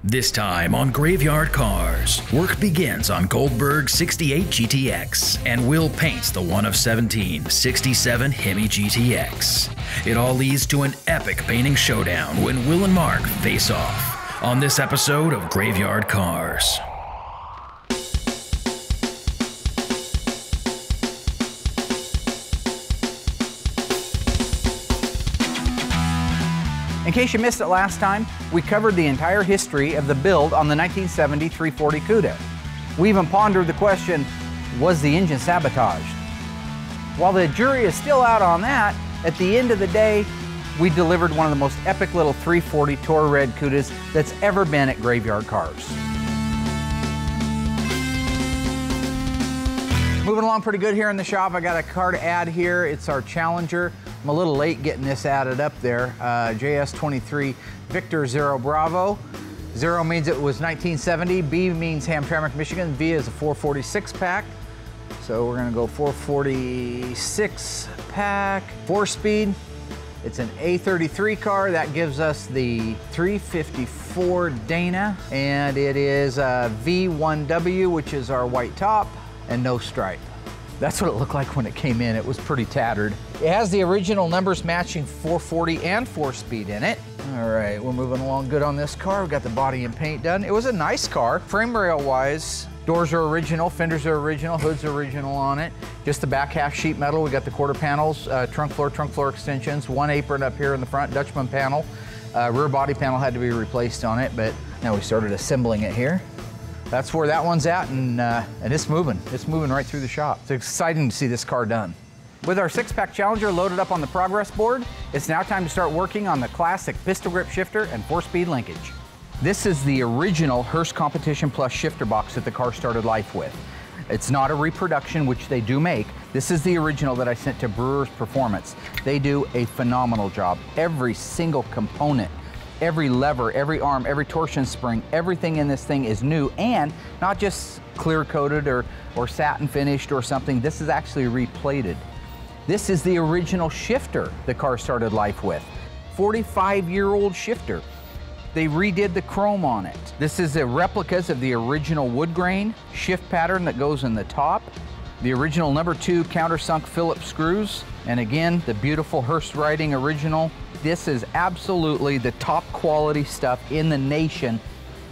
This time on Graveyard Carz, work begins on Goldberg's 68 GTX, and Will paints the one of 17 67 Hemi GTX. It all leads to an epic painting showdown when Will and Mark face off on this episode of Graveyard Carz. In case you missed it last time, we covered the entire history of the build on the 1970 340 Cuda. We even pondered the question, was the engine sabotaged? While the jury is still out on that, at the end of the day, we delivered one of the most epic little 340 Tour Red Cudas that's ever been at Graveyard Carz. Moving along pretty good here in the shop. I got a car to add here. It's our Challenger. I'm a little late getting this added up there. JS23 Victor Zero Bravo. Zero means it was 1970. B means Hamtramck, Michigan. V is a 446 pack. So we're gonna go 446 pack. 4-speed. It's an A33 car. That gives us the 354 Dana. And it is a V1W, which is our white top and no stripe. That's what it looked like when it came in. It was pretty tattered. It has the original numbers matching 440 and 4-speed in it. All right, we're moving along good on this car. We've got the body and paint done. It was a nice car. Frame rail wise, doors are original, fenders are original, hood's original on it. Just the back half sheet metal. We got the quarter panels, trunk floor extensions, one apron up here in the front, Dutchman panel. Rear body panel had to be replaced on it, but now we started assembling it here. That's where that one's at, and it's moving. It's moving right through the shop. It's exciting to see this car done. With our 6-pack Challenger loaded up on the progress board, it's now time to start working on the classic pistol grip shifter and 4-speed linkage. This is the original Hurst Competition Plus shifter box that the car started life with. It's not a reproduction, which they do make. This is the original that I sent to Brewer's Performance. They do a phenomenal job. Every single component, every lever, every arm, every torsion spring, everything in this thing is new, and not just clear coated or satin finished or something. This is actually replated. This is the original shifter the car started life with. 45-year-old shifter. They redid the chrome on it. This is the replicas of the original wood grain shift pattern that goes in the top. The original #2 countersunk Phillips screws. And again, the beautiful Hurst Writing original. This is absolutely the top quality stuff in the nation.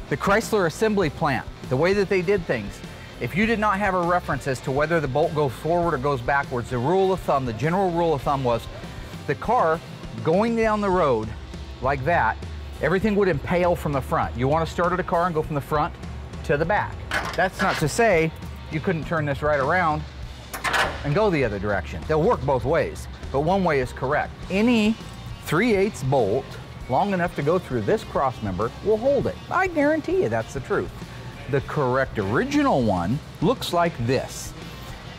The Chrysler assembly plant, the way that they did things, if you did not have a reference as to whether the bolt goes forward or goes backwards, the rule of thumb, the general rule of thumb was the car going down the road like that, everything would impale from the front. You want to start at a car and go from the front to the back. That's not to say you couldn't turn this right around and go the other direction. They'll work both ways, but one way is correct. Any 3/8 bolt long enough to go through this cross member will hold it. I guarantee you that's the truth. The correct original one looks like this.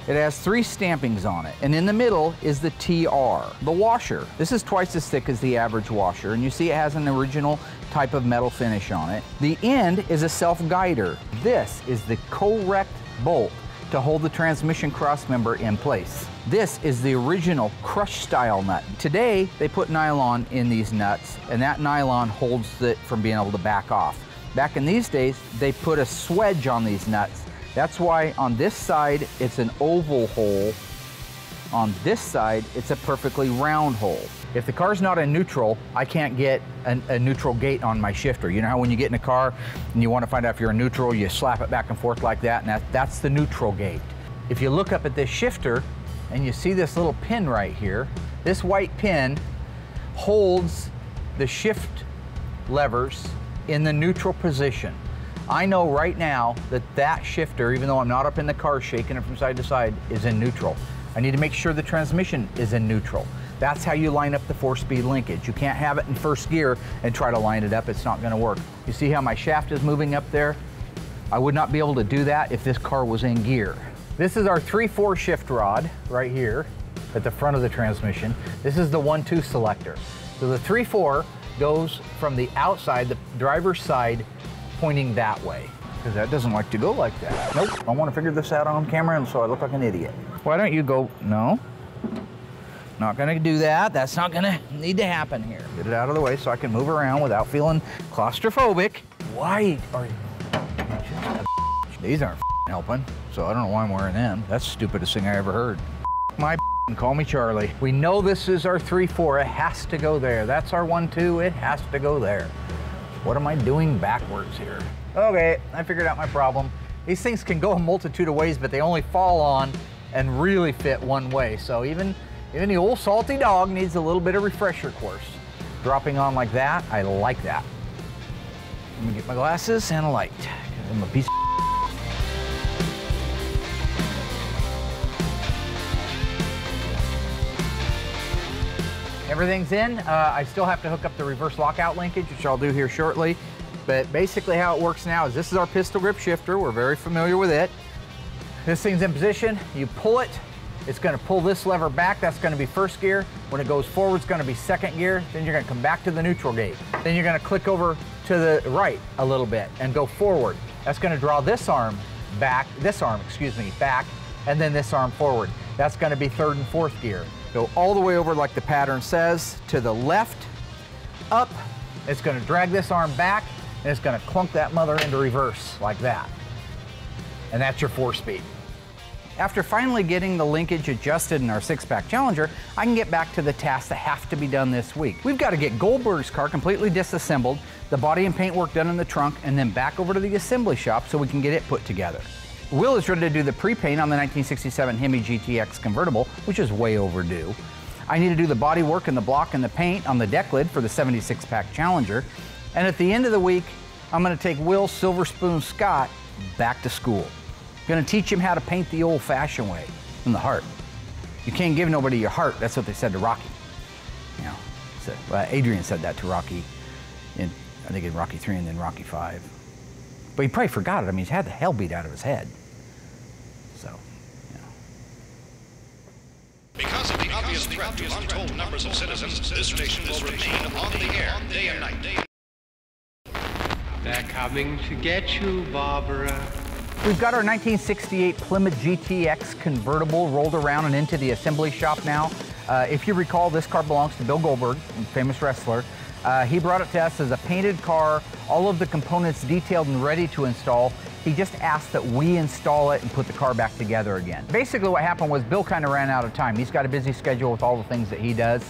It has 3 stampings on it, and in the middle is the TR, the washer. This is twice as thick as the average washer, and you see it has an original type of metal finish on it. The end is a self-guider. This is the correct bolt to hold the transmission cross member in place. This is the original crush style nut. Today, they put nylon in these nuts, and that nylon holds it from being able to back off. Back in these days, they put a swedge on these nuts. That's why on this side, it's an oval hole. On this side, it's a perfectly round hole. If the car's not in neutral, I can't get a neutral gate on my shifter. You know how when you get in a car and you want to find out if you're in neutral, you slap it back and forth like that, and that's the neutral gate. If you look up at this shifter and you see this little pin right here, this white pin holds the shift levers in the neutral position. I know right now that that shifter, even though I'm not up in the car shaking it from side to side, is in neutral. I need to make sure the transmission is in neutral. That's how you line up the 4-speed linkage. You can't have it in first gear and try to line it up. It's not gonna work. You see how my shaft is moving up there? I would not be able to do that if this car was in gear. This is our 3/4 shift rod right here at the front of the transmission. This is the 1-2 selector. So the 3/4 goes from the outside, the driver's side, pointing that way, because that doesn't like to go like that. Nope, I want to figure this out on camera, and so I look like an idiot. Why don't you go, no, not gonna do that. That's not gonna need to happen here. Get it out of the way so I can move around without feeling claustrophobic. Why are you? These aren't helping, so I don't know why I'm wearing them. That's the stupidest thing I ever heard. My call me Charlie. We know this is our 3-4. It has to go there. That's our 1-2. It has to go there. What am I doing backwards here? Okay, I figured out my problem. These things can go a multitude of ways, but they only fall on and really fit one way. So even the old salty dog needs a little bit of refresher course. Dropping on like that, I like that. Let me get my glasses and a light. I'm a piece of Everything's in. I still have to hook up the reverse lockout linkage, which I'll do here shortly. But basically how it works now is this is our pistol grip shifter. We're very familiar with it. This thing's in position. You pull it. It's going to pull this lever back. That's going to be first gear. When it goes forward, it's going to be second gear. Then you're going to come back to the neutral gate. Then you're going to click over to the right a little bit and go forward. That's going to draw this arm back, back, and then this arm forward. That's going to be third and fourth gear. Go all the way over like the pattern says, to the left, up. It's going to drag this arm back, and it's going to clunk that mother into reverse like that. And that's your 4-speed. After finally getting the linkage adjusted in our 6-pack Challenger, I can get back to the tasks that have to be done this week. We've got to get Goldberg's car completely disassembled, the body and paint work done in the trunk, and then back over to the assembly shop so we can get it put together. Will is ready to do the pre-paint on the 1967 Hemi GTX convertible, which is way overdue. I need to do the body work and the block and the paint on the deck lid for the 76-pack Challenger. And at the end of the week, I'm going to take Will Silver Spoon Scott back to school. I'm going to teach him how to paint the old-fashioned way, from the heart. You can't give nobody your heart. That's what they said to Rocky. You know, so, well, Adrian said that to Rocky, I think in Rocky 3 and then Rocky 5. But he probably forgot it. I mean, he's had the hell beat out of his head. So, you know. Because of the obvious threat to untold numbers of citizens, this station will remain on the air day and night. They're coming to get you, Barbara. We've got our 1968 Plymouth GTX convertible rolled around and into the assembly shop now. If you recall, this car belongs to Bill Goldberg, famous wrestler. He brought it to us as a painted car, all of the components detailed and ready to install. He just asked that we install it and put the car back together again. Basically what happened was Bill kind of ran out of time. He's got a busy schedule with all the things that he does.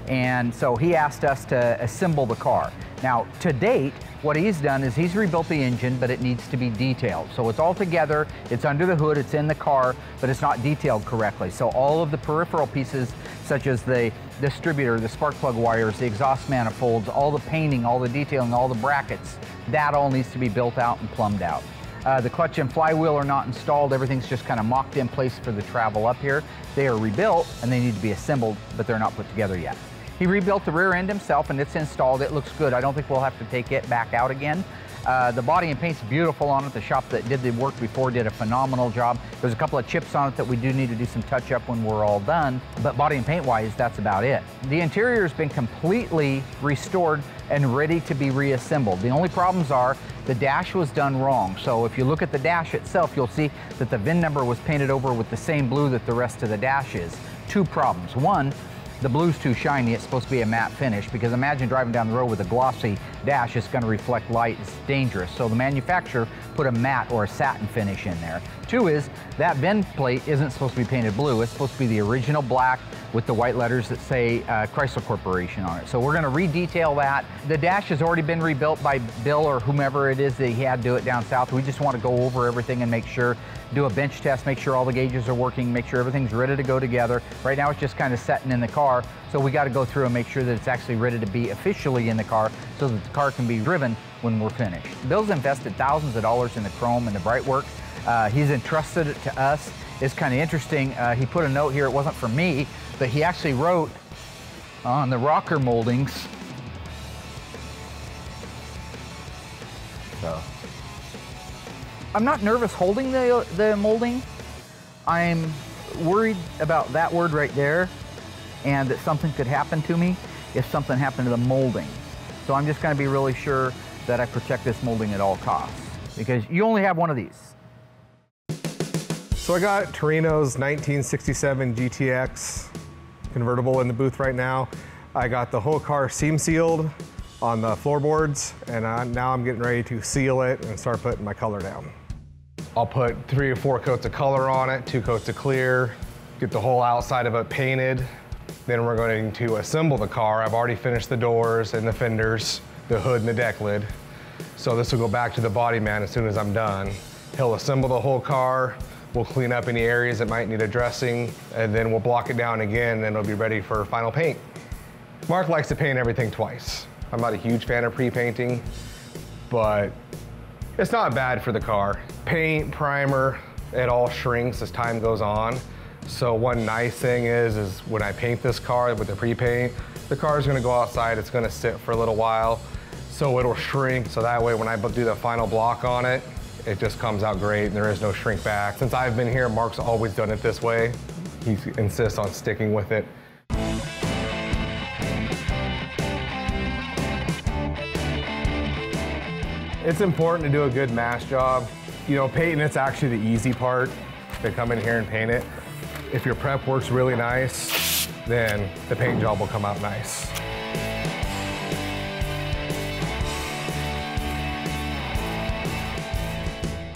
And so he asked us to assemble the car. Now, to date, what he's done is he's rebuilt the engine, but it needs to be detailed. So it's all together, it's under the hood, it's in the car, but it's not detailed correctly. So all of the peripheral pieces, such as the distributor, the spark plug wires, the exhaust manifolds, all the painting, all the detailing, all the brackets, that all needs to be built out and plumbed out. The clutch and flywheel are not installed. Everything's just kind of mocked in place for the travel up here. They are rebuilt and they need to be assembled, but they're not put together yet. He rebuilt the rear end himself and it's installed. It looks good. I don't think we'll have to take it back out again. The body and paint's beautiful on it. The shop that did the work before did a phenomenal job. There's a couple of chips on it that we do need to do some touch up when we're all done, but body and paint wise, that's about it. The interior has been completely restored and ready to be reassembled. The only problems are the dash was done wrong. So if you look at the dash itself, you'll see that the VIN number was painted over with the same blue that the rest of the dash is. Two problems. One, the blue's too shiny. It's supposed to be a matte finish, because imagine driving down the road with a glossy dash. It's going to reflect light. It's dangerous. So the manufacturer put a matte or a satin finish in there. Two is that VIN plate isn't supposed to be painted blue. It's supposed to be the original black with the white letters that say Chrysler Corporation on it. So we're going to redetail that. The dash has already been rebuilt by Bill or whomever it is that he had do it down south. We just want to go over everything and make sure, do a bench test, make sure all the gauges are working, make sure everything's ready to go together. Right now it's just kind of setting in the car, so we got to go through and make sure that it's actually ready to be officially in the car so that the car can be driven when we're finished. Bill's invested thousands of dollars in the chrome and the bright work. He's entrusted it to us. It's kind of interesting. He put a note here, it wasn't for me, but he actually wrote on the rocker moldings. So I'm not nervous holding the molding. I'm worried about that word right there, and that something could happen to me if something happened to the molding. So I'm just going to be really sure that I protect this molding at all costs, because you only have one of these. So I got Torino's 1967 GTX convertible in the booth right now. I got the whole car seam sealed, on the floorboards, and now I'm getting ready to seal it and start putting my color down. I'll put 3 or 4 coats of color on it, 2 coats of clear, get the whole outside of it painted. Then we're going to assemble the car. I've already finished the doors and the fenders, the hood and the deck lid. So this will go back to the body man as soon as I'm done. He'll assemble the whole car. We'll clean up any areas that might need addressing, and then we'll block it down again, and it'll be ready for final paint. Mark likes to paint everything twice. I'm not a huge fan of pre-painting, but it's not bad for the car. Paint, primer, it all shrinks as time goes on. So one nice thing is when I paint this car with the pre-paint, the car is gonna go outside, it's gonna sit for a little while, so it'll shrink, so that way when I do the final block on it, it just comes out great and there is no shrink back. Since I've been here, Mark's always done it this way. He insists on sticking with it. It's important to do a good mask job. You know, painting, it's actually the easy part, to come in here and paint it. If your prep works really nice, then the paint job will come out nice.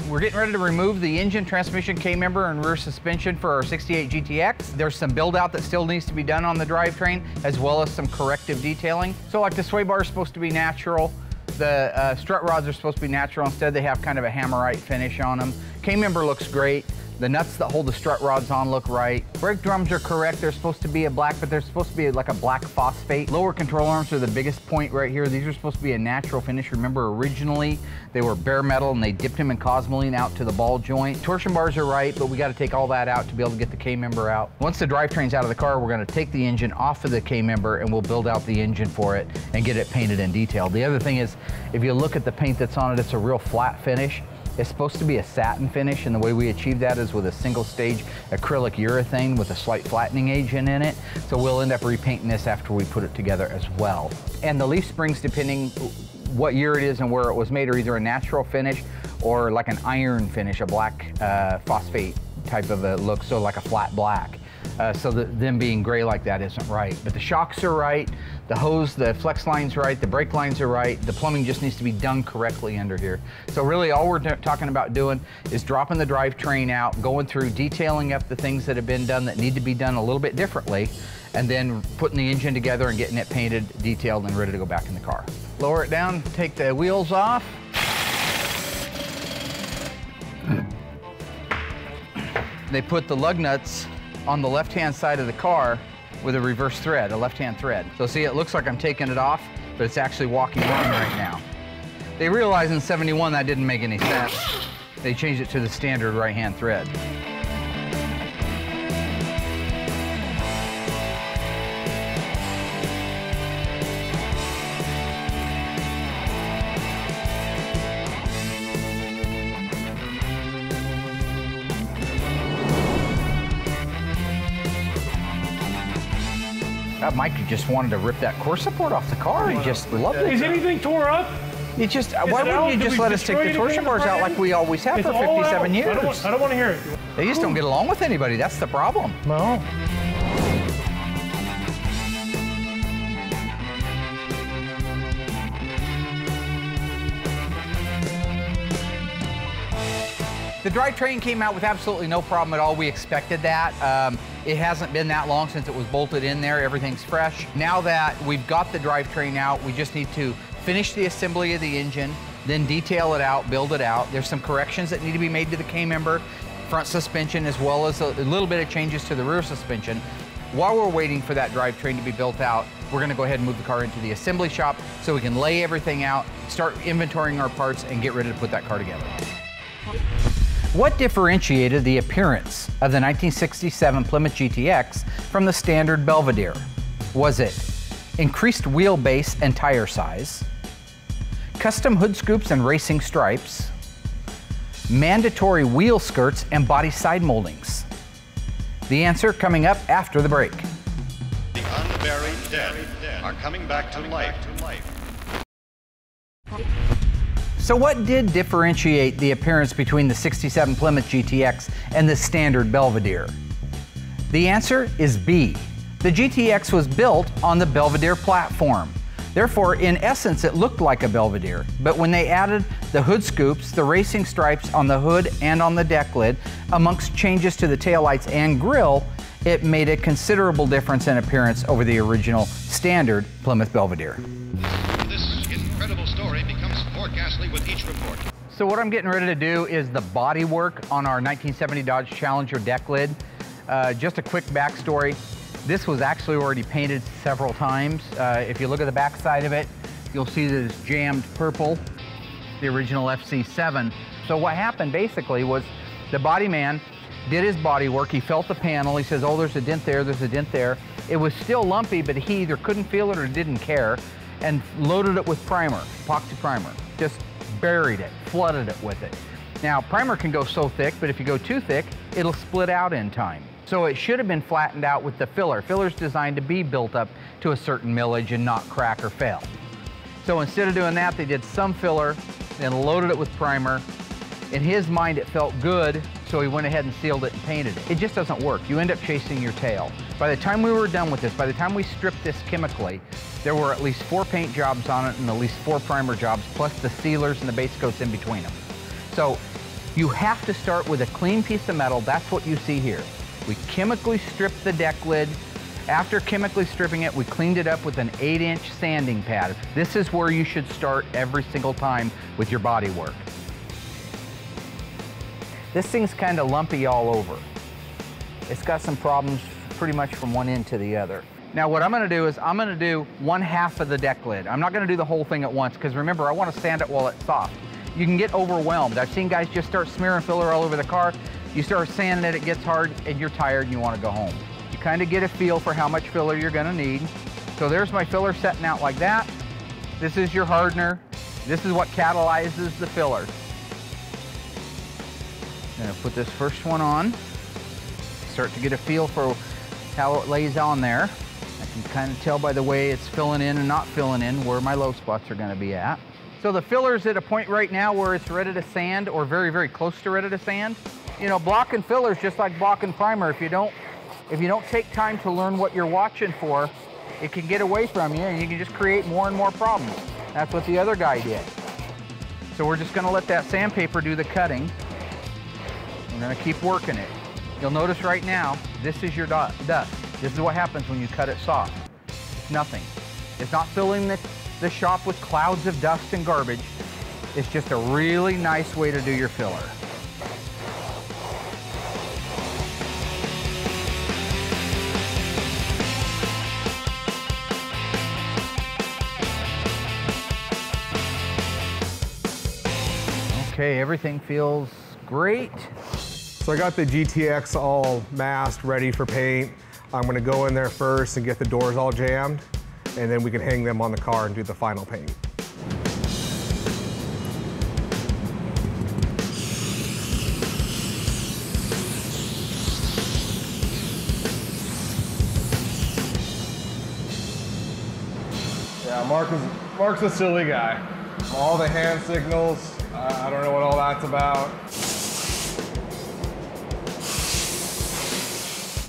We're getting ready to remove the engine, transmission, K-member, and rear suspension for our 68 GTX. There's some build out that still needs to be done on the drivetrain, as well as some corrective detailing. So like the sway bar is supposed to be natural. The strut rods are supposed to be natural. Instead, they have kind of a hammerite finish on them. K-member looks great. The nuts that hold the strut rods on look right. Brake drums are correct. They're supposed to be a black, but they're supposed to be like a black phosphate. Lower control arms are the biggest point right here. These are supposed to be a natural finish. Remember, originally they were bare metal and they dipped them in cosmoline out to the ball joint. Torsion bars are right, but we got to take all that out to be able to get the K-member out. Once the drivetrain's out of the car, we're going to take the engine off of the K-member and we'll build out the engine for it and get it painted and detailed. The other thing is, if you look at the paint that's on it, it's a real flat finish. It's supposed to be a satin finish, and the way we achieve that is with a single stage acrylic urethane with a slight flattening agent in it. So we'll end up repainting this after we put it together as well. And the leaf springs, depending what year it is and where it was made, are either a natural finish or like an iron finish, a black phosphate type of a look, so like a flat black. So that them being gray like that isn't right. But the shocks are right, the hose, the flex line's right, the brake lines are right, the plumbing just needs to be done correctly under here. So really all we're talking about doing is dropping the drivetrain out, going through, detailing up the things that have been done that need to be done a little bit differently, and then putting the engine together and getting it painted, detailed, and ready to go back in the car. Lower it down, take the wheels off. They put the lug nuts on the left-hand side of the car with a reverse thread, a left-hand thread. So see, it looks like I'm taking it off, but it's actually walking on right now. They realized in '71 that didn't make any sense. They changed it to the standard right-hand thread. Mike just wanted to rip that core support off the car. He just loved it. Is anything tore up? It just, why wouldn't you just let us take the torsion bars out like we always have for 57 years? I don't want to hear it. They just don't get along with anybody. That's the problem. No. The drivetrain came out with absolutely no problem at all. We expected that. It hasn't been that long since it was bolted in there. Everything's fresh. Now that we've got the drivetrain out, we just need to finish the assembly of the engine, then detail it out, build it out. There's some corrections that need to be made to the K-member, front suspension, as well as a little bit of changes to the rear suspension. While we're waiting for that drivetrain to be built out, we're gonna go ahead and move the car into the assembly shop so we can lay everything out, start inventorying our parts, and get ready to put that car together. What differentiated the appearance of the 1967 Plymouth GTX from the standard Belvedere? Was it increased wheelbase and tire size, custom hood scoops and racing stripes, mandatory wheel skirts and body side moldings? The answer coming up after the break. The unburied dead are coming back to life. So what did differentiate the appearance between the 67 Plymouth GTX and the standard Belvedere? The answer is B. The GTX was built on the Belvedere platform. Therefore, in essence, it looked like a Belvedere. But when they added the hood scoops, the racing stripes on the hood and on the deck lid, amongst changes to the taillights and grille, it made a considerable difference in appearance over the original standard Plymouth Belvedere. This incredible story becomes more ghastly with each report. So what I'm getting ready to do is the body work on our 1970 Dodge Challenger deck lid. Just a quick backstory. This was actually already painted several times. If you look at the back side of it, you'll see that it's jammed purple, the original FC7. So what happened basically was the body man did his body work. He felt the panel. He says, oh, there's a dent there, there's a dent there. It was still lumpy, but he either couldn't feel it or didn't care, and loaded it with primer, epoxy primer. Just buried it, flooded it with it. Now, primer can go so thick, but if you go too thick, it'll split out in time. So it should have been flattened out with the filler. Filler's designed to be built up to a certain millage and not crack or fail. So instead of doing that, they did some filler and loaded it with primer. In his mind, it felt good, so he went ahead and sealed it and painted it. It just doesn't work. You end up chasing your tail. By the time we were done with this, by the time we stripped this chemically, there were at least 4 paint jobs on it and at least 4 primer jobs, plus the sealers and the base coats in between them. So you have to start with a clean piece of metal. That's what you see here. We chemically stripped the deck lid. After chemically stripping it, we cleaned it up with an 8-inch sanding pad. This is where you should start every single time with your body work. This thing's kind of lumpy all over. It's got some problems pretty much from one end to the other. Now what I'm gonna do is I'm gonna do 1/2 of the deck lid. I'm not gonna do the whole thing at once, because remember, I wanna sand it while it's soft. You can get overwhelmed. I've seen guys just start smearing filler all over the car. You start sanding it, it gets hard, and you're tired and you wanna go home. You kinda get a feel for how much filler you're gonna need. So there's my filler setting out like that. This is your hardener. This is what catalyzes the filler. I'm gonna put this first one on. Start to get a feel for how it lays on there. I can kind of tell by the way it's filling in and not filling in where my low spots are gonna be at. So the filler's at a point right now where it's ready to sand, or very, very close to ready to sand. You know, blocking filler is just like blocking primer. If you don't take time to learn what you're watching for, it can get away from you and you can just create more and more problems. That's what the other guy did. So we're just gonna let that sandpaper do the cutting. We're gonna keep working it. You'll notice right now, this is your dust. This is what happens when you cut it soft. It's nothing. It's not filling the shop with clouds of dust and garbage. It's just a really nice way to do your filler. Okay, everything feels great. So I got the GTX all masked, ready for paint. I'm gonna go in there first and get the doors all jammed, and then we can hang them on the car and do the final paint. Yeah, Mark's a silly guy. All the hand signals, I don't know what all that's about.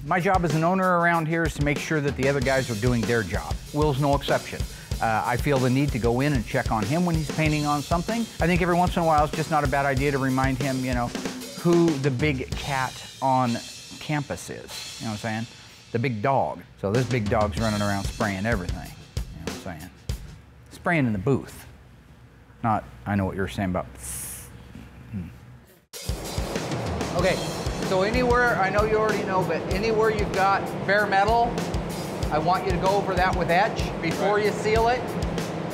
My job as an owner around here is to make sure that the other guys are doing their job. Will's no exception. I feel the need to go in and check on him when he's painting on something. I think every once in a while it's just not a bad idea to remind him, you know, who the big cat on campus is. You know what I'm saying? The big dog. So this big dog's running around spraying everything. You know what I'm saying? Spraying in the booth. Not, I know what you're saying about. Okay. So anywhere, I know you already know, but anywhere you've got bare metal, I want you to go over that with etch before you seal it.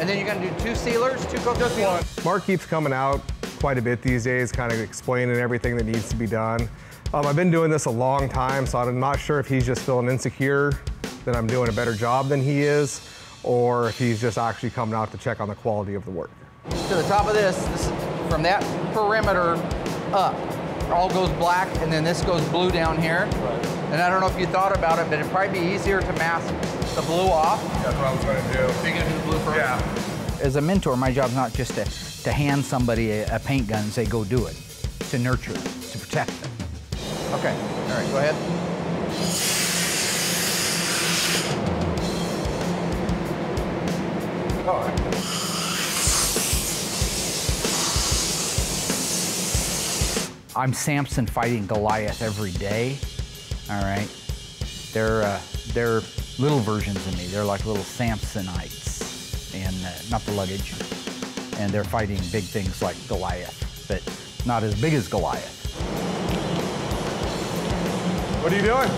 And then you're gonna do 2 sealers, 2 coats of sealer. Mark keeps coming out quite a bit these days, kind of explaining everything that needs to be done. I've been doing this a long time, so I'm not sure if he's just feeling insecure that I'm doing a better job than he is, or if he's just actually coming out to check on the quality of the work. To the top of this from that perimeter up. All goes black, and then this goes blue down here. Right. And I don't know if you thought about it, but it'd probably be easier to mask the blue off. That's what I was going to do. So you're going to do the blue first? Yeah. As a mentor, my job's not just to hand somebody a paint gun and say, go do it. To nurture them, to protect them. Okay, all right, go ahead. All right. I'm Samson fighting Goliath every day. All right. They're little versions of me. They're like little Samsonites, and not the luggage. And they're fighting big things like Goliath, but not as big as Goliath. What are you doing?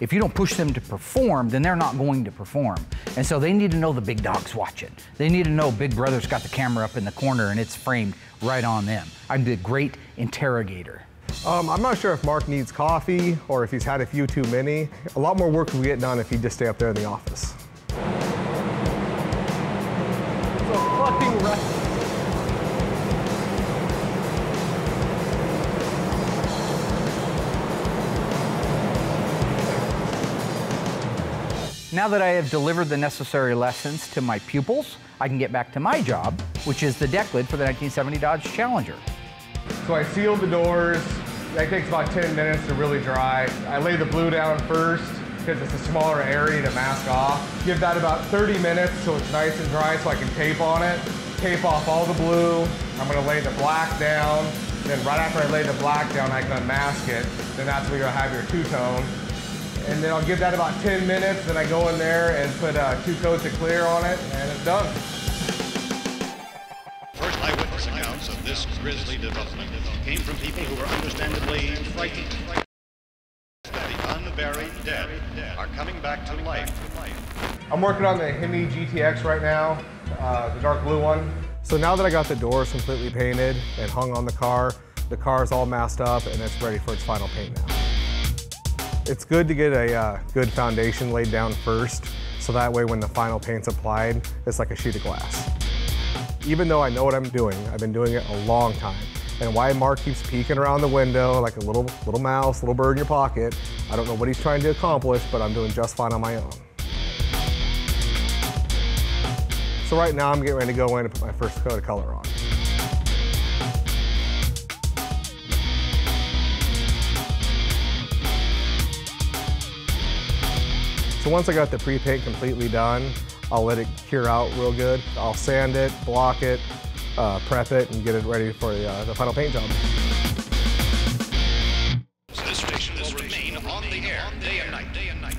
If you don't push them to perform, then they're not going to perform. And so they need to know the big dog's watching. They need to know Big Brother's got the camera up in the corner and it's framed right on them. I'm the great interrogator. I'm not sure if Mark needs coffee or if he's had a few too many. A lot more work would get done if he'd just stay up there in the office. It's a fucking wreck. Now that I have delivered the necessary lessons to my pupils, I can get back to my job, which is the deck lid for the 1970 Dodge Challenger. So I sealed the doors. That takes about 10 minutes to really dry. I lay the blue down first because it's a smaller area to mask off. Give that about 30 minutes so it's nice and dry so I can tape on it. Tape off all the blue. I'm gonna lay the black down. Then right after I lay the black down, I can unmask it. Then that's where you'll have your two-tone. And then I'll give that about 10 minutes, then I go in there and put 2 coats of clear on it, and it's done. First eyewitness accounts of this grisly development came from people who were understandably frightened. The unburied dead are coming back to life. I'm working on the Hemi GTX right now, the dark blue one. So now that I got the doors completely painted and hung on the car's all masked up and it's ready for its final paint now. It's good to get a good foundation laid down first, so that way when the final paint's applied, it's like a sheet of glass. Even though I know what I'm doing, I've been doing it a long time. And why Mark keeps peeking around the window like a little mouse, little bird in your pocket, I don't know what he's trying to accomplish, but I'm doing just fine on my own. So right now I'm getting ready to go in and put my first coat of color on. So once I got the pre-paint completely done, I'll let it cure out real good. I'll sand it, block it, prep it, and get it ready for the final paint job. This station will remain on the air day and night.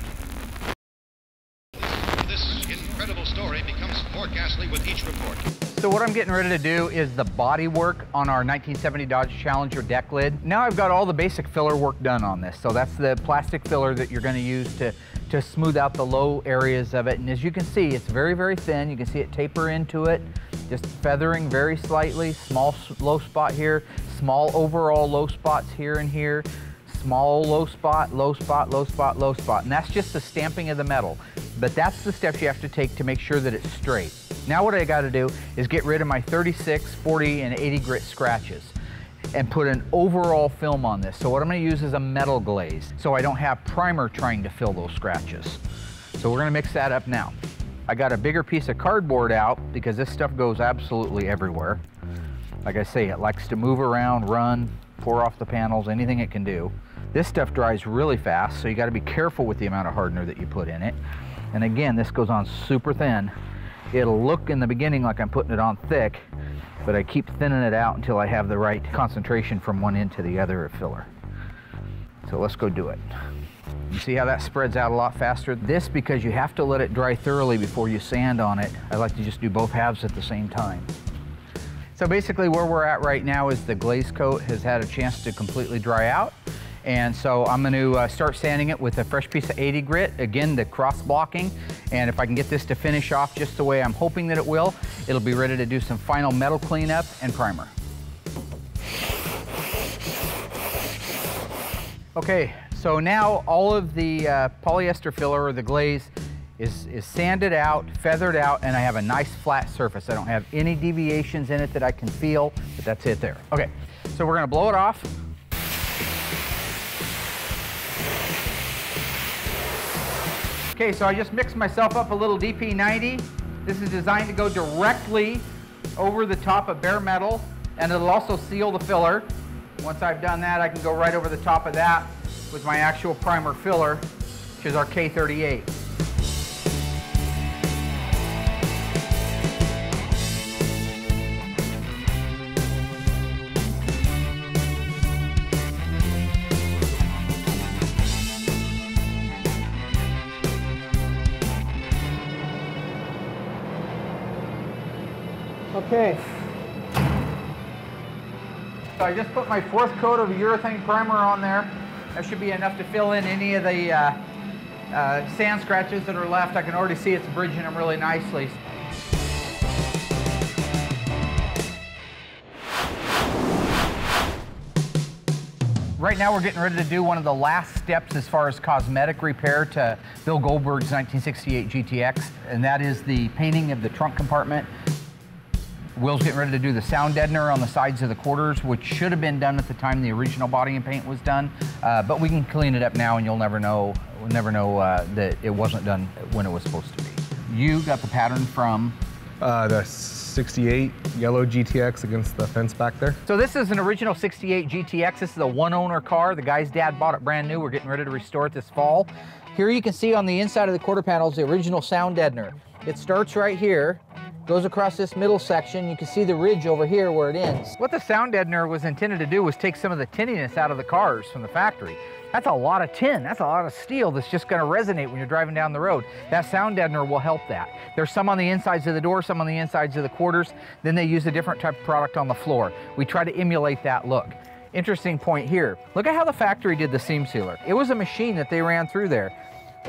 This incredible story becomes more ghastly with each report. So what I'm getting ready to do is the body work on our 1970 Dodge Challenger deck lid. Now I've got all the basic filler work done on this. So that's the plastic filler that you're going to use to smooth out the low areas of it. And as you can see, it's very, very thin. You can see it taper into it, just feathering very slightly. Small low spot here, small overall low spots here and here, small low spot, low spot, low spot, low spot. And that's just the stamping of the metal. But that's the steps you have to take to make sure that it's straight. Now what I got to do is get rid of my 36, 40, and 80 grit scratches and put an overall film on this. So what I'm going to use is a metal glaze, so I don't have primer trying to fill those scratches. So we're going to mix that up now. I got a bigger piece of cardboard out because this stuff goes absolutely everywhere. Like I say, it likes to move around, run, pour off the panels, anything it can do. This stuff dries really fast, so you got to be careful with the amount of hardener that you put in it. And again, this goes on super thin. It'll look in the beginning like I'm putting it on thick, but I keep thinning it out until I have the right concentration from one end to the other of filler. So let's go do it. You see how that spreads out a lot faster? This, because you have to let it dry thoroughly before you sand on it. I like to just do both halves at the same time. So basically where we're at right now is the glaze coat has had a chance to completely dry out. And so I'm going to start sanding it with a fresh piece of 80 grit, again the cross blocking, and if I can get this to finish off just the way I'm hoping that it will, it'll be ready to do some final metal cleanup and primer. Okay, so now all of the polyester filler or the glaze is sanded out, feathered out, and I have a nice flat surface. I don't have any deviations in it that I can feel, but that's it there. Okay, so we're going to blow it off. Okay, so I just mixed myself up a little DP90. This is designed to go directly over the top of bare metal, and it'll also seal the filler. Once I've done that, I can go right over the top of that with my actual primer filler, which is our K38. Okay. So I just put my 4th coat of urethane primer on there. That should be enough to fill in any of the sand scratches that are left. I can already see it's bridging them really nicely. Right now we're getting ready to do one of the last steps as far as cosmetic repair to Bill Goldberg's 1968 GTX, and that is the painting of the trunk compartment. Will's getting ready to do the sound deadener on the sides of the quarters, which should have been done at the time the original body and paint was done, but we can clean it up now and you'll never know that it wasn't done when it was supposed to be. You got the pattern from? The 68 yellow GTX against the fence back there. So this is an original 68 GTX. This is a one-owner car. The guy's dad bought it brand new. We're getting ready to restore it this fall. Here you can see on the inside of the quarter panels the original sound deadener. It starts right here, goes across this middle section. You can see the ridge over here where it ends. What the sound deadener was intended to do was take some of the tinniness out of the cars from the factory. That's a lot of tin, that's a lot of steel that's just gonna resonate when you're driving down the road. That sound deadener will help that. There's some on the insides of the door, some on the insides of the quarters. Then they use a different type of product on the floor. We try to emulate that look. Interesting point here. Look at how the factory did the seam sealer. It was a machine that they ran through there.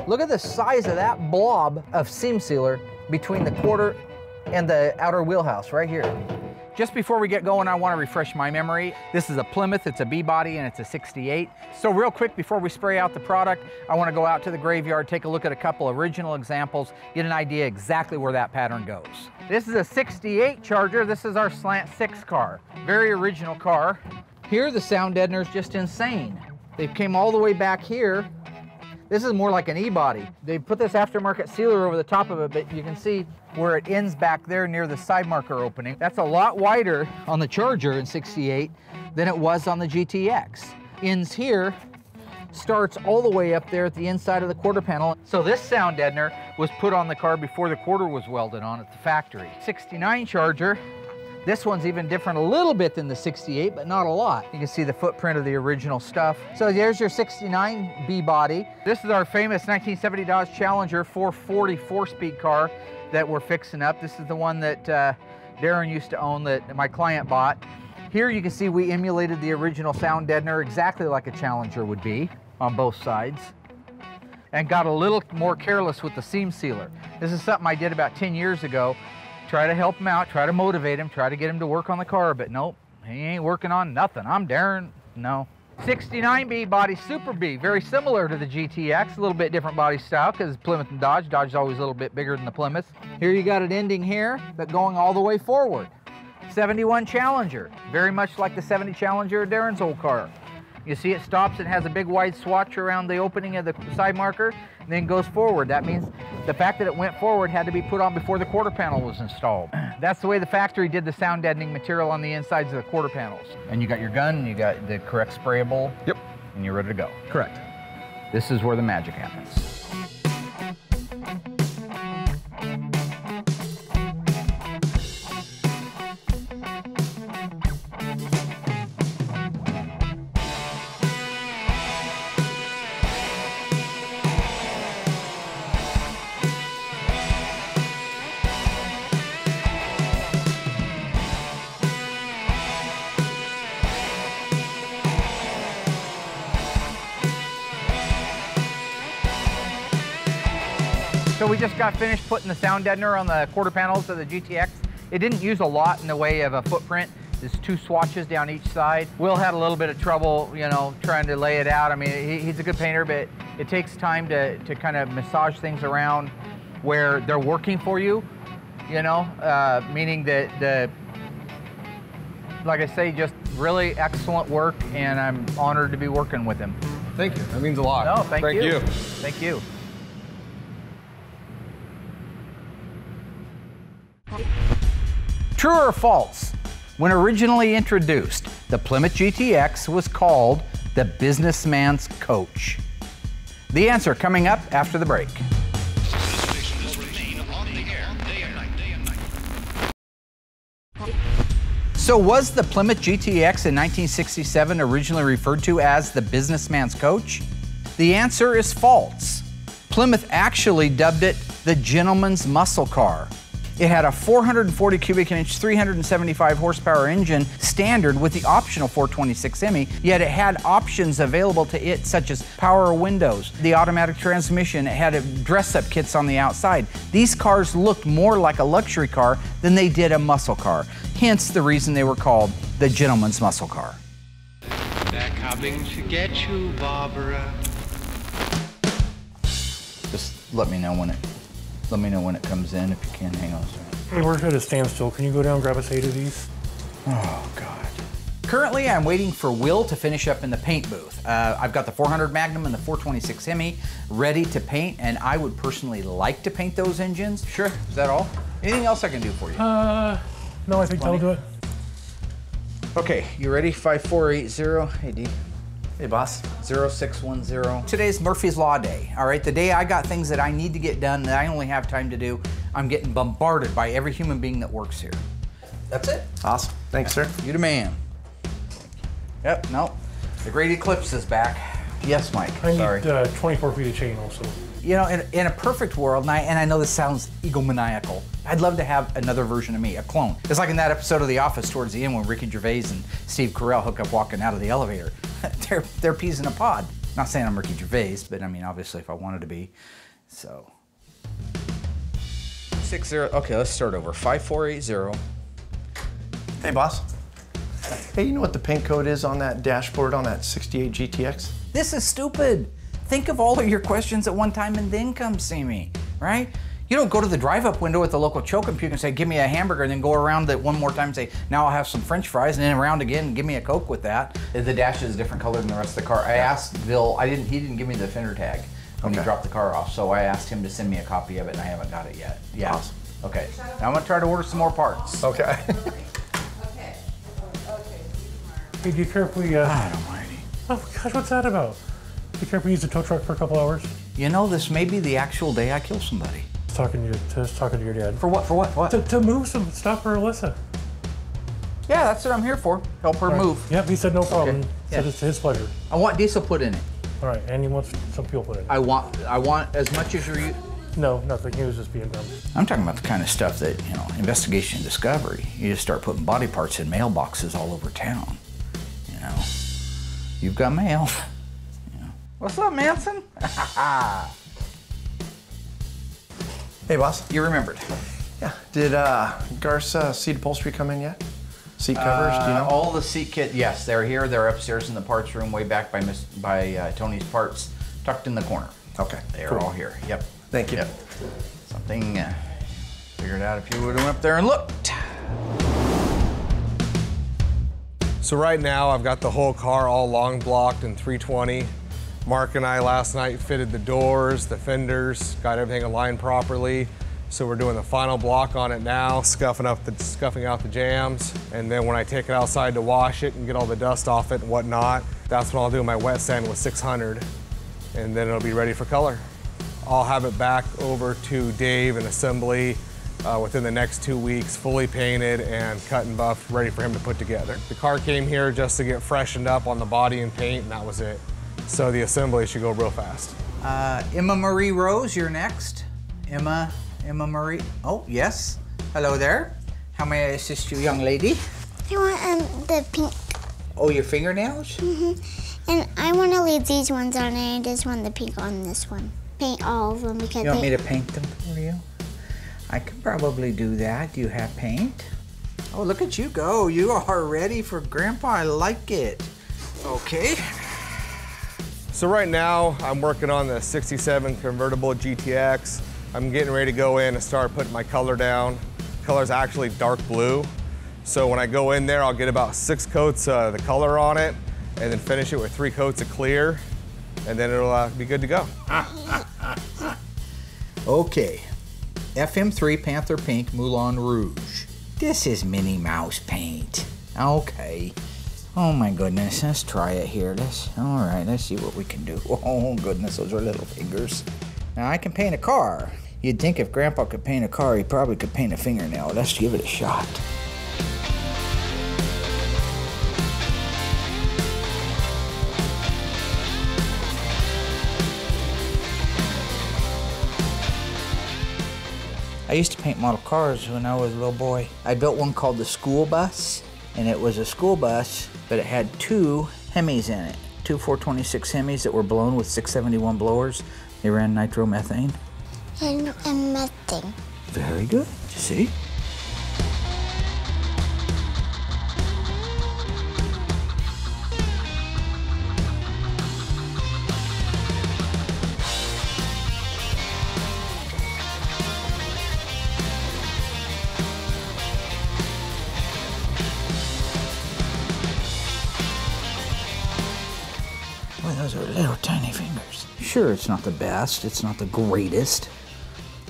Look at the size of that blob of seam sealer between the quarter and the outer wheelhouse right here. Just before we get going, I want to refresh my memory. This is a Plymouth, it's a B-body, and it's a 68. So real quick, before we spray out the product, I want to go out to the graveyard, take a look at a couple original examples, get an idea exactly where that pattern goes. This is a 68 Charger. This is our Slant 6 car. Very original car. Here, the sound deadener is just insane. They came all the way back here. This is more like an E-body. They put this aftermarket sealer over the top of it, but you can see where it ends back there near the side marker opening. That's a lot wider on the Charger in 68 than it was on the GTX. Ends here, starts all the way up there at the inside of the quarter panel. So this sound deadener was put on the car before the quarter was welded on at the factory. 69 Charger. This one's even different a little bit than the 68, but not a lot. You can see the footprint of the original stuff. So there's your 69 B-body. This is our famous 1970 Dodge Challenger 440 4-speed car that we're fixing up. This is the one that Darren used to own that my client bought. Here you can see we emulated the original sound deadener exactly like a Challenger would be on both sides, and got a little more careless with the seam sealer. This is something I did about 10 years ago. Try to help him out, try to motivate him, try to get him to work on the car, but nope, he ain't working on nothing. I'm Darren, no. 69B body Super B, very similar to the GTX, a little bit different body style because Plymouth and Dodge. Dodge is always a little bit bigger than the Plymouth. Here you got it ending here, but going all the way forward. 71 Challenger, very much like the 70 Challenger, Darren's old car. You see it stops and has a big wide swatch around the opening of the side marker, and then goes forward. That means the fact that it went forward had to be put on before the quarter panel was installed. That's the way the factory did the sound deadening material on the insides of the quarter panels. And you got your gun, and you got the correct sprayable. Yep. And you're ready to go. Correct. This is where the magic happens. So we just got finished putting the sound deadener on the quarter panels of the GTX. It didn't use a lot in the way of a footprint. There's 2 swatches down each side. Will had a little bit of trouble, you know, trying to lay it out. I mean, he's a good painter, but it takes time to kind of massage things around where they're working for you, you know, meaning that like I say, just really excellent work, and I'm honored to be working with him. Thank you, that means a lot. No, thank you. Thank you. True or false? When originally introduced, the Plymouth GTX was called the businessman's coach. The answer coming up after the break. This station will remain on the air day and night, day and night. So was the Plymouth GTX in 1967 originally referred to as the businessman's coach? The answer is false. Plymouth actually dubbed it the gentleman's muscle car. It had a 440 cubic inch, 375 horsepower engine standard with the optional 426 Hemi, yet it had options available to it such as power windows, the automatic transmission, it had dress-up kits on the outside. These cars looked more like a luxury car than they did a muscle car, hence the reason they were called the gentleman's muscle car. They're coming to get you, Barbara. Just let me know when it comes in if you can. Hang on a second. Hey, we're at a standstill. Can you go down and grab us 8 of these? Oh, God. Currently, I'm waiting for Will to finish up in the paint booth. I've got the 400 Magnum and the 426 Hemi ready to paint, and I would personally like to paint those engines. Sure, is that all? Anything else I can do for you? No, I think that'll do it. Okay, you ready? 5480. Hey, D. Hey, boss. 0610. Today's Murphy's Law Day, all right? The day I got things that I need to get done that I only have time to do, I'm getting bombarded by every human being that works here. That's it. Awesome. Thanks, sir. You the man. Yep, no. The Great Eclipse is back. Yes, Mike, sorry. I need 24 feet of chain also. You know, in a perfect world, and I know this sounds egomaniacal, I'd love to have another version of me, a clone. It's like in that episode of The Office towards the end when Ricky Gervais and Steve Carell hook up walking out of the elevator. they're peas in a pod. Not saying I'm Ricky Gervais, but I mean, obviously if I wanted to be, so. 60, okay, let's start over. 5480. Hey, boss. Hey, you know what the paint code is on that dashboard on that 68 GTX? This is stupid. Think of all of your questions at one time and then come see me, right? You don't go to the drive-up window at the local choke computer and say, give me a hamburger, and then go around it one more time and say, now I'll have some French fries, and then around again and give me a Coke with that. The dash is a different color than the rest of the car. I asked Bill, he didn't give me the fender tag when he dropped the car off, so I asked him to send me a copy of it, and I haven't got it yet. Yeah. Awesome. Okay, now I'm gonna try to order some more parts. Okay. Hey, do you care if we, God almighty. Oh gosh, what's that about? Do you care if we use the tow truck for a couple hours? You know, this may be the actual day I kill somebody. Talking to your dad. For what? To move some stuff for Alyssa. Yeah, that's what I'm here for. Help her move. Yep, he said no problem. Okay. Said Yeah. it's his pleasure. I want diesel put in it. All right, and he wants some fuel put in it. I want as much as you're. No, nothing. He was just being dumb. I'm talking about the kind of stuff that, you know, investigation and discovery. You just start putting body parts in mailboxes all over town. You know, you've got mail. You know. What's up, Manson? Hey, boss. You remembered. Yeah. Did Garza seat upholstery come in yet? Seat covers, do you know? All the seat kit, yes, they're here. They're upstairs in the parts room, way back by Tony's Parts, tucked in the corner. Okay. They're cool. all here. Yep. Thank you. Yep. Something figured out if you would have went up there and looked. So right now I've got the whole car all long blocked in 320. Mark and I last night fitted the doors, the fenders, got everything aligned properly. So we're doing the final block on it now, scuffing out the jams. And then when I take it outside to wash it and get all the dust off it and whatnot, that's when I'll do my wet sand with 600. And then it'll be ready for color. I'll have it back over to Dave in assembly within the next 2 weeks, fully painted and cut and buffed, ready for him to put together. The car came here just to get freshened up on the body and paint, and that was it. So the assembly should go real fast. Emma Marie Rose, you're next. Emma Marie. Oh, yes. Hello there. How may I assist you, young lady? I want the pink. Oh, your fingernails? And I want to leave these ones on, and I just want the pink on this one. Paint all of them because You want me to paint them for you? I can probably do that. Do you have paint? Oh, look at you go. You are ready for Grandpa. I like it. Okay. So right now, I'm working on the 67 convertible GTX. I'm getting ready to go in and start putting my color down. Color's actually dark blue. So when I go in there, I'll get about 6 coats of the color on it and then finish it with 3 coats of clear, and then it'll be good to go. Okay. FM3 Panther Pink Moulin Rouge. This is Minnie Mouse paint. Okay. Oh my goodness, let's try it here. All right, let's see what we can do. Oh goodness, those are little fingers. Now I can paint a car. You'd think if Grandpa could paint a car, he probably could paint a fingernail. Let's give it a shot. I used to paint model cars when I was a little boy. I built one called the school bus, and it was a school bus, but it had two Hemis in it. Two 426 Hemis that were blown with 671 blowers. They ran nitromethane. And methane. Very good, you see? Boy, those are little tiny fingers. Sure, it's not the best, it's not the greatest.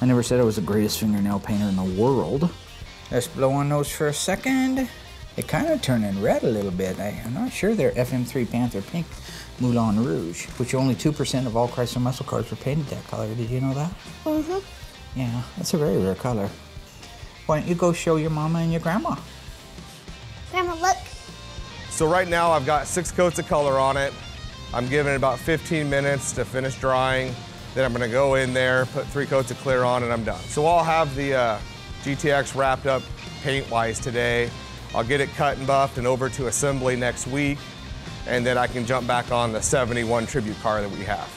I never said I was the greatest fingernail painter in the world. Let's blow on those for a second. They kind of turning red a little bit. I'm not sure they're FM3 Panther Pink Moulin Rouge, which only 2% of all Chrysler muscle cars were painted that color. Did you know that? Mm-hmm. Yeah, that's a very rare color. Why don't you go show your mama and your grandma? Grandma, look. So right now I've got 6 coats of color on it. I'm giving it about 15 minutes to finish drying. Then I'm gonna go in there, put 3 coats of clear on, and I'm done. So I'll have the GTX wrapped up paint-wise today. I'll get it cut and buffed and over to assembly next week, and then I can jump back on the 71 tribute car that we have.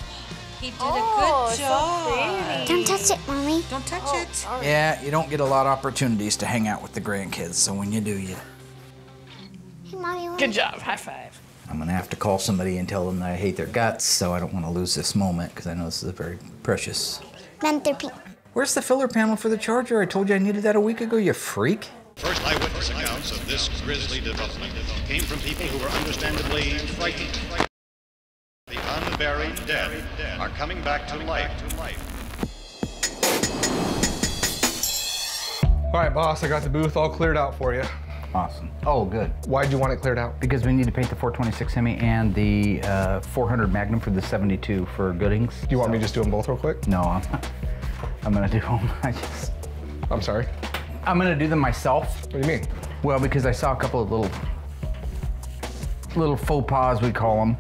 He did a good job. So don't touch it, Mommy. Don't touch it. Sorry. Yeah, you don't get a lot of opportunities to hang out with the grandkids, so when you do, Hey, Mommy, Good job. High five. I'm gonna have to call somebody and tell them that I hate their guts, so I don't want to lose this moment, because I know this is a very precious. Panther Pink. Where's the filler panel for the charger? I told you I needed that a week ago, you freak. First eyewitness accounts of this grisly development came from people who were understandably frightened. The unburied dead are coming back to life. All right, boss, I got the booth all cleared out for you. Awesome. Oh, good. Why'd you want it cleared out? Because we need to paint the 426 Hemi and the 400 Magnum for the 72 for Goodings. Do you want me to just do them both real quick? No, I'm gonna do them. I'm sorry? I'm gonna do them myself. What do you mean? Well, because I saw a couple of little faux pas, we call them,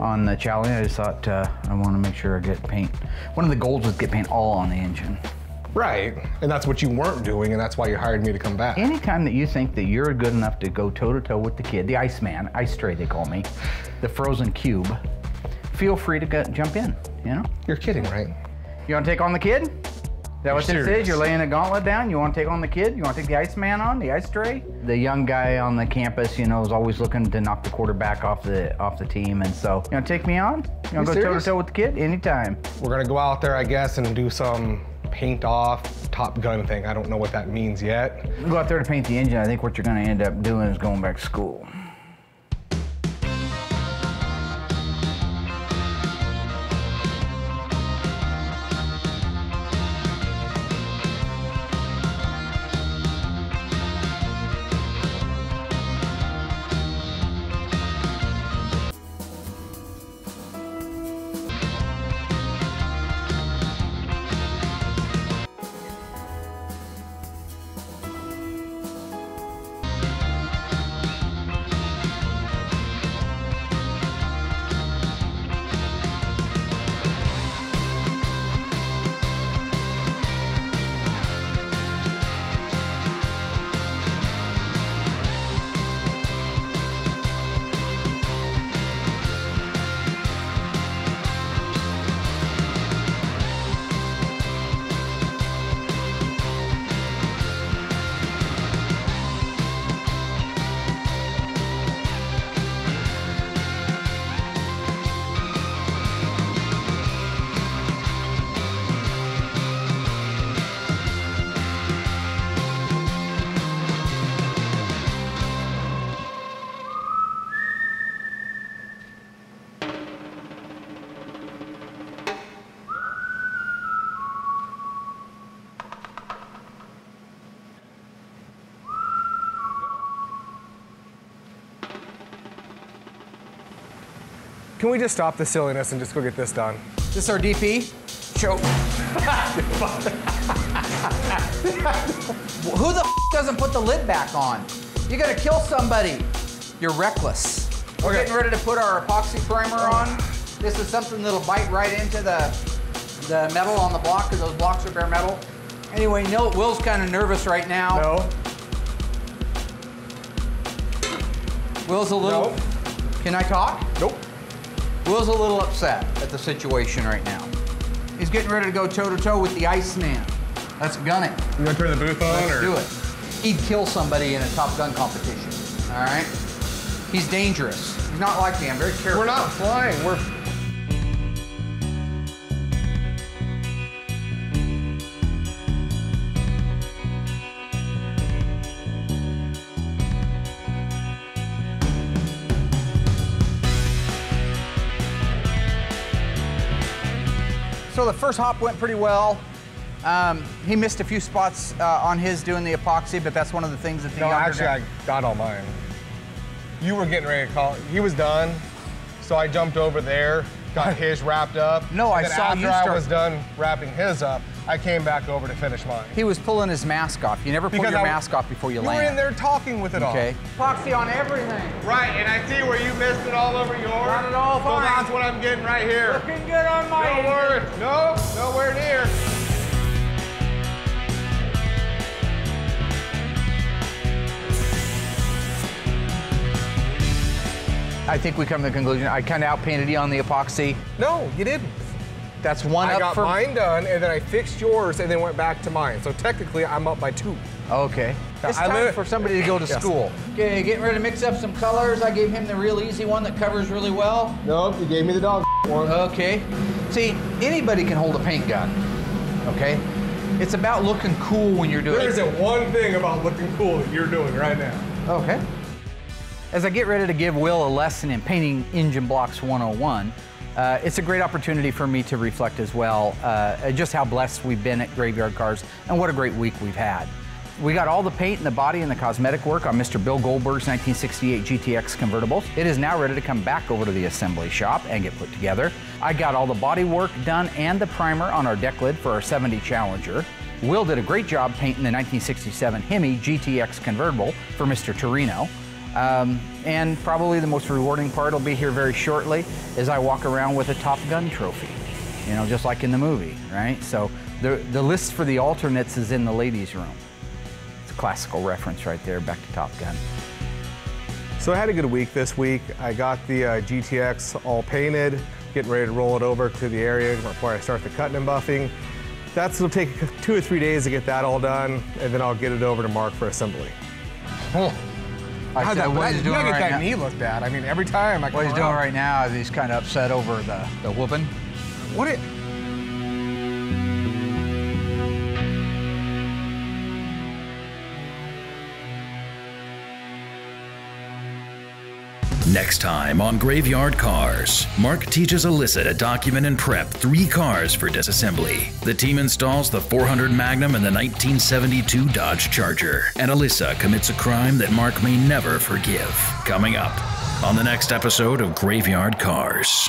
on the challenge. I just thought I want to make sure I get paint. One of the goals was to get paint all on the engine. Right, and that's what you weren't doing, and that's why you hired me to come back. Anytime that you think that you're good enough to go toe-to-toe with the kid, the Iceman, Ice Tray they call me, the frozen cube, feel free to jump in, you know? You're kidding, right? You want to take on the kid? Is that what this is? You're laying a gauntlet down? You want to take on the kid? You want to take the Iceman on, the Ice Tray? The young guy on the campus, you know, is always looking to knock the quarterback off the team, and so, you want to take me on? You want to go toe-to-toe with the kid? Anytime. We're gonna go out there, I guess, and do some paint off Top Gun thing. I don't know what that means yet. You go out there to paint the engine. I think what you're going to end up doing is going back to school. Can we just stop the silliness and just go get this done? This is our DP. Choke. Who the doesn't put the lid back on? You're gonna kill somebody. You're reckless. We're getting ready to put our epoxy primer on. This is something that'll bite right into the metal on the block, because those blocks are bare metal. Anyway, Will's kind of nervous right now. No. Will's a little... No. Can I talk? Nope. Will's a little upset at the situation right now. He's getting ready to go toe-to-toe with the Iceman. Let's gun it. You gonna turn the booth on? Let's do it. He'd kill somebody in a Top Gun competition, all right? He's dangerous. He's not like me, I'm very careful. We're not flying, we're... So the first hop went pretty well. He missed a few spots on his doing the epoxy, but that's one of the things that the actually, I got all mine. You were getting ready to call. He was done, so I jumped over there, got his wrapped up. No, I saw you after I was done wrapping his up, I came back over to finish mine. He was pulling his mask off. You never pull your mask off before you land. You were in there talking with it all. Okay. Epoxy on everything. Right, and I see where you missed it all over yours. Got it all fine. So that's what I'm getting right here. Looking good on mine. No worries. No, nowhere near. I think we come to the conclusion, I kind of outpainted you on the epoxy. No, you didn't. That's one I up got for... mine done, and then I fixed yours, and then went back to mine. So technically, I'm up by 2. Okay. It's time for somebody to go to school. Okay, getting ready to mix up some colors. I gave him the real easy one that covers really well. Nope, you gave me the dog one. Okay. See, anybody can hold a paint gun, okay? It's about looking cool when you're doing it. There isn't one thing about looking cool that you're doing right now. Okay. As I get ready to give Will a lesson in painting engine blocks 101, it's a great opportunity for me to reflect as well just how blessed we've been at Graveyard Carz and what a great week we've had. We got all the paint and the body and the cosmetic work on Mr. Bill Goldberg's 1968 GTX convertible. It is now ready to come back over to the assembly shop and get put together. I got all the body work done and the primer on our deck lid for our 70 Challenger. Will did a great job painting the 1967 Hemi GTX convertible for Mr. Torino. And probably the most rewarding part will be here very shortly as I walk around with a Top Gun trophy, you know, just like in the movie, right? So the list for the alternates is in the ladies' room. It's a classical reference right there, back to Top Gun. So I had a good week this week. I got the GTX all painted, getting ready to roll it over to the area before I start the cutting and buffing. That'll take 2 or 3 days to get that all done, and then I'll get it over to Mark for assembly. Oh. How's that? You gotta get that knee looked at. I mean, every time I come What he's doing right now is he's kind of upset over the whooping. What it? Next time on Graveyard Carz, Mark teaches Alyssa to document and prep 3 cars for disassembly. The team installs the 400 Magnum and the 1972 Dodge Charger, and Alyssa commits a crime that Mark may never forgive. Coming up on the next episode of Graveyard Carz.